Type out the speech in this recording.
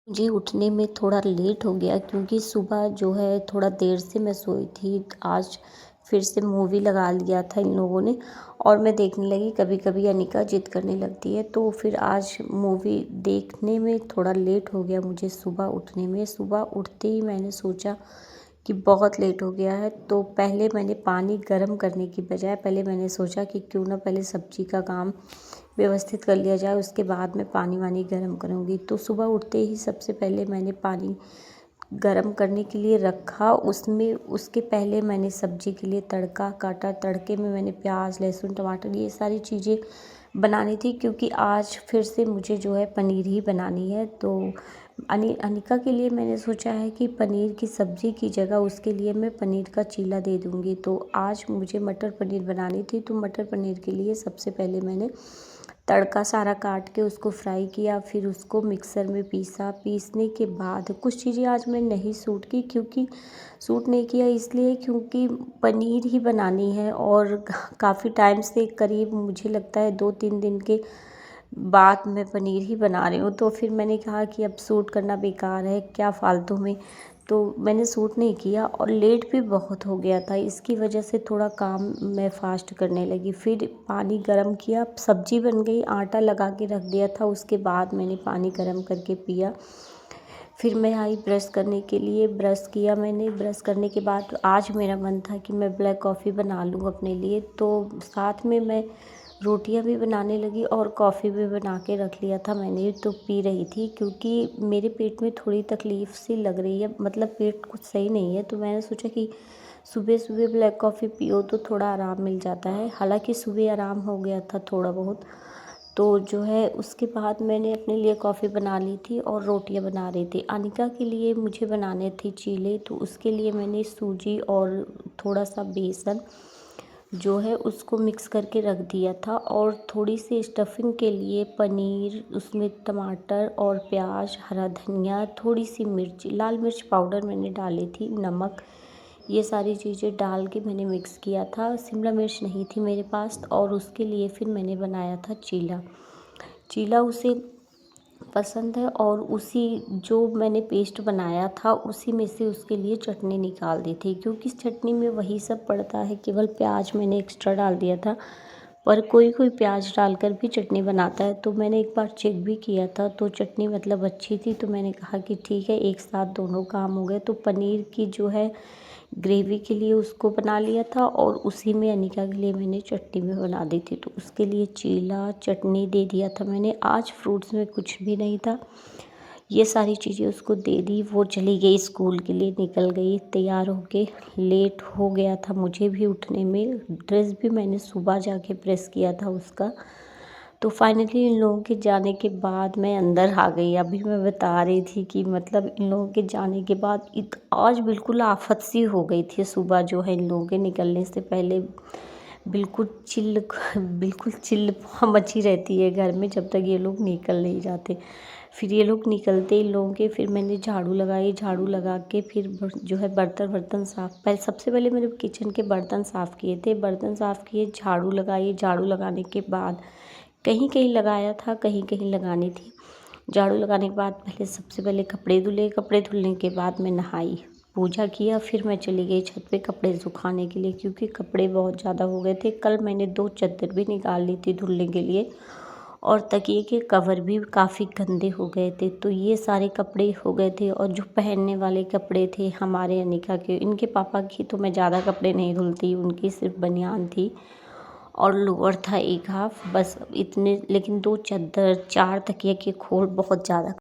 मुझे उठने में थोड़ा लेट हो गया क्योंकि सुबह जो है थोड़ा देर से मैं सोई थी। आज फिर से मूवी लगा लिया था इन लोगों ने और मैं देखने लगी। कभी कभी अनिका जिद करने लगती है तो फिर आज मूवी देखने में थोड़ा लेट हो गया मुझे सुबह उठने में। सुबह उठते ही मैंने सोचा कि बहुत लेट हो गया है, तो पहले मैंने पानी गर्म करने की बजाय पहले मैंने सोचा कि क्यों ना पहले सब्जी का काम व्यवस्थित कर लिया जाए, उसके बाद मैं पानी वानी गर्म करूँगी। तो सुबह उठते ही सबसे पहले मैंने पानी गरम करने के लिए रखा। उसमें उसके पहले मैंने सब्जी के लिए तड़का काटा। तड़के में मैंने प्याज लहसुन टमाटर ये सारी चीज़ें बनानी थी क्योंकि आज फिर से मुझे जो है पनीर ही बनानी है। तो अनिका के लिए मैंने सोचा है कि पनीर की सब्ज़ी की जगह उसके लिए मैं पनीर का चीला दे दूँगी। तो आज मुझे मटर पनीर बनानी थी, तो मटर पनीर के लिए सबसे पहले मैंने तड़का सारा काट के उसको फ्राई किया, फिर उसको मिक्सर में पीसा। पीसने के बाद कुछ चीज़ें आज मैं नहीं सूट नहीं किया इसलिए क्योंकि पनीर ही बनानी है और काफ़ी टाइम से करीब मुझे लगता है 2-3 दिन के बाद मैं पनीर ही बना रही हूँ। तो फिर मैंने कहा कि अब सूट करना बेकार है, क्या फ़ालतू में। तो मैंने सूट नहीं किया और लेट भी बहुत हो गया था, इसकी वजह से थोड़ा काम मैं फ़ास्ट करने लगी। फिर पानी गरम किया, सब्ज़ी बन गई, आटा लगा के रख दिया था, उसके बाद मैंने पानी गरम करके पिया। फिर मैं आई ब्रश करने के लिए, ब्रश किया मैंने। ब्रश करने के बाद आज मेरा मन था कि मैं ब्लैक कॉफ़ी बना लूँ अपने लिए, तो साथ में मैं रोटियां भी बनाने लगी और कॉफ़ी भी बना के रख लिया था मैंने। तो पी रही थी क्योंकि मेरे पेट में थोड़ी तकलीफ़ सी लग रही है, मतलब पेट कुछ सही नहीं है। तो मैंने सोचा कि सुबह सुबह ब्लैक कॉफ़ी पियो तो थोड़ा आराम मिल जाता है। हालांकि सुबह आराम हो गया था थोड़ा बहुत। तो जो है उसके बाद मैंने अपने लिए कॉफ़ी बना ली थी और रोटियां बना रही थी। अनिका के लिए मुझे बनाने थे चीले, तो उसके लिए मैंने सूजी और थोड़ा सा बेसन जो है उसको मिक्स करके रख दिया था और थोड़ी सी स्टफिंग के लिए पनीर, उसमें टमाटर और प्याज, हरा धनिया, थोड़ी सी मिर्च, लाल मिर्च पाउडर मैंने डाली थी, नमक, ये सारी चीज़ें डाल के मैंने मिक्स किया था। शिमला मिर्च नहीं थी मेरे पास और उसके लिए फिर मैंने बनाया था चीला। चीला उसे पसंद है और उसी जो मैंने पेस्ट बनाया था उसी में से उसके लिए चटनी निकाल दी थी क्योंकि इस चटनी में वही सब पड़ता है, केवल प्याज मैंने एक्स्ट्रा डाल दिया था। पर कोई कोई प्याज डालकर भी चटनी बनाता है, तो मैंने एक बार चेक भी किया था तो चटनी मतलब अच्छी थी। तो मैंने कहा कि ठीक है, एक साथ दोनों काम हो गए। तो पनीर की जो है ग्रेवी के लिए उसको बना लिया था और उसी में अनिका के लिए मैंने चटनी भी बना दी थी। तो उसके लिए चीला चटनी दे दिया था मैंने। आज फ्रूट्स में कुछ भी नहीं था, ये सारी चीज़ें उसको दे दी। वो चली गई स्कूल के लिए, निकल गई तैयार होके। लेट हो गया था मुझे भी उठने में, ड्रेस भी मैंने सुबह जाके प्रेस किया था उसका। तो फाइनली इन लोगों के जाने के बाद मैं अंदर आ गई। अभी मैं बता रही थी कि मतलब इन लोगों के जाने के बाद आज बिल्कुल आफत सी हो गई थी। सुबह जो है इन लोगों के निकलने से पहले बिल्कुल चिल्ल मची रहती है घर में जब तक ये लोग निकल नहीं जाते। फिर ये लोग निकलते इन लोगों के, फिर मैंने झाड़ू लगाई, झाड़ू लगा के फिर जो है बर्तन साफ़, पहले सबसे पहले मैंने किचन के बर्तन साफ़ किए थे। बर्तन साफ़ किए, झाड़ू लगाई, झाड़ू लगाने के बाद कहीं कहीं लगाया था, कहीं कहीं लगानी थी। झाड़ू लगाने के बाद पहले सबसे पहले कपड़े धुले, कपड़े धुलने के बाद मैं नहाई, पूजा किया, फिर मैं चली गई छत पे कपड़े सुखाने के लिए क्योंकि कपड़े बहुत ज़्यादा हो गए थे। कल मैंने 2 चादर भी निकाल ली थी धुलने के लिए और तकिए के कवर भी काफ़ी गंदे हो गए थे। तो ये सारे कपड़े हो गए थे और जो पहनने वाले कपड़े थे हमारे अनिका के, इनके पापा की तो मैं ज़्यादा कपड़े नहीं धुलती, उनकी सिर्फ बनियान थी और लोअर था एक हाफ, बस इतने। लेकिन 2 चादर, 4 तकिए के खोल बहुत ज़्यादा